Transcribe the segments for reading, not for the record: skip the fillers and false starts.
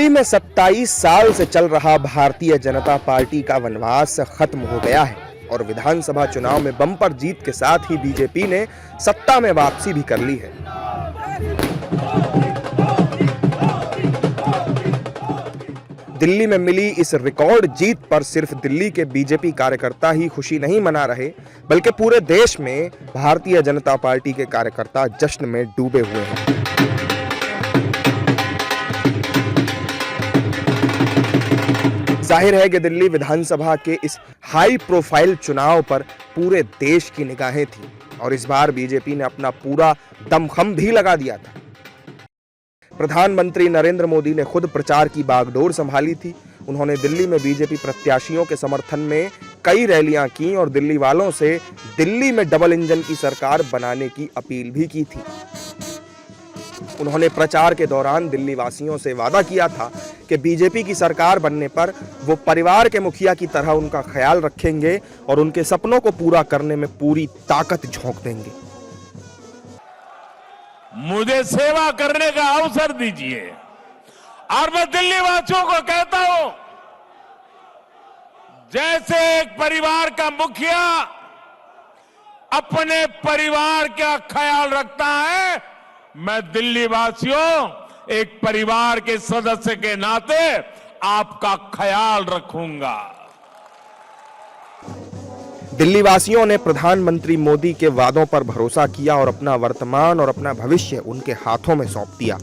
दिल्ली में 27 साल से चल रहा भारतीय जनता पार्टी का वनवास खत्म हो गया है और विधानसभा चुनाव में बम्पर जीत के साथ ही बीजेपी ने सत्ता में वापसी भी कर ली है। दिल्ली में मिली इस रिकॉर्ड जीत पर सिर्फ दिल्ली के बीजेपी कार्यकर्ता ही खुशी नहीं मना रहे, बल्कि पूरे देश में भारतीय जनता पार्टी के कार्यकर्ता जश्न में डूबे हुए हैं। जाहिर है कि दिल्ली विधानसभा के इस हाई प्रोफाइल चुनाव पर पूरे देश की निगाहें थीं और इस बार बीजेपी ने अपना पूरा दमखम भी लगा दिया था। प्रधानमंत्री नरेंद्र मोदी ने खुद प्रचार की बागडोर संभाली थी। उन्होंने दिल्ली में बीजेपी प्रत्याशियों के समर्थन में कई रैलियां की और दिल्ली वालों से दिल्ली में डबल इंजन की सरकार बनाने की अपील भी की थी। उन्होंने प्रचार के दौरान दिल्ली वासियों से वादा किया था कि बीजेपी की सरकार बनने पर वो परिवार के मुखिया की तरह उनका ख्याल रखेंगे और उनके सपनों को पूरा करने में पूरी ताकत झोंक देंगे। मुझे सेवा करने का अवसर दीजिए और मैं दिल्ली वासियों को कहता हूं, जैसे एक परिवार का मुखिया अपने परिवार का ख्याल रखता है, मैं दिल्ली वासियों एक परिवार के सदस्य के नाते आपका ख्याल रखूंगा। दिल्ली वासियों ने प्रधानमंत्री मोदी के वादों पर भरोसा किया और अपना वर्तमान और अपना भविष्य उनके हाथों में सौंप दिया।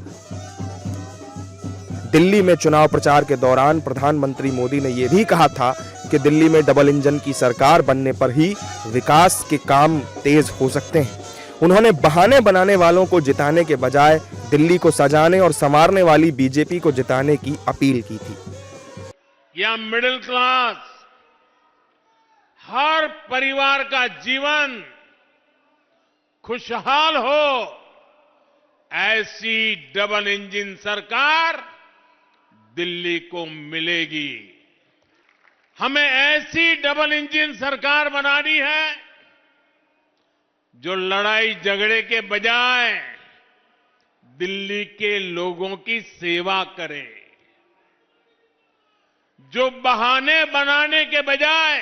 दिल्ली में चुनाव प्रचार के दौरान प्रधानमंत्री मोदी ने यह भी कहा था कि दिल्ली में डबल इंजन की सरकार बनने पर ही विकास के काम तेज हो सकते हैं। उन्होंने बहाने बनाने वालों को जिताने के बजाय दिल्ली को सजाने और संवारने वाली बीजेपी को जिताने की अपील की थी। यह मिडिल क्लास, हर परिवार का जीवन खुशहाल हो, ऐसी डबल इंजन सरकार दिल्ली को मिलेगी। हमें ऐसी डबल इंजन सरकार बनानी है जो लड़ाई झगड़े के बजाय दिल्ली के लोगों की सेवा करे, जो बहाने बनाने के बजाय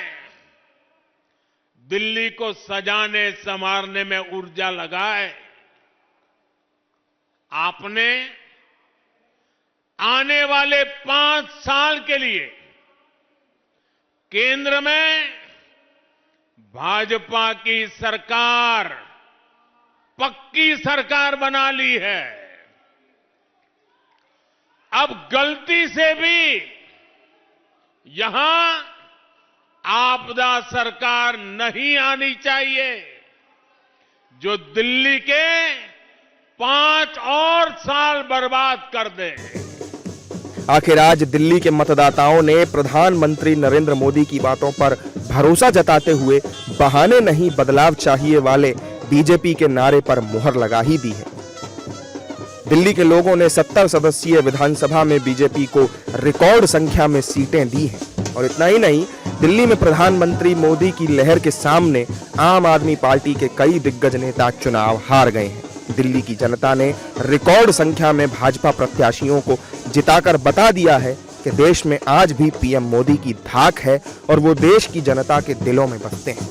दिल्ली को सजाने संवारने में ऊर्जा लगाए। आपने आने वाले 5 साल के लिए केंद्र में भाजपा की सरकार, पक्की सरकार बना ली है। अब गलती से भी यहां आपदा सरकार नहीं आनी चाहिए, जो दिल्ली के 5 और साल बर्बाद कर दे। आखिर आज दिल्ली के मतदाताओं ने प्रधानमंत्री नरेंद्र मोदी की बातों पर भरोसा जताते हुए बहाने नहीं बदलाव चाहिए वाले बीजेपी के नारे पर मुहर लगा ही दी है। दिल्ली के लोगों ने 70 सदस्यीय विधानसभा में बीजेपी को रिकॉर्ड संख्या में सीटें दी हैं और इतना ही नहीं, दिल्ली में प्रधानमंत्री मोदी की लहर के सामने आम आदमी पार्टी के कई दिग्गज नेता चुनाव हार गए हैं। दिल्ली की जनता ने रिकॉर्ड संख्या में भाजपा प्रत्याशियों को जिताकर बता दिया है कि देश में आज भी पीएम मोदी की धाक है और वो देश की जनता के दिलों में बसते हैं।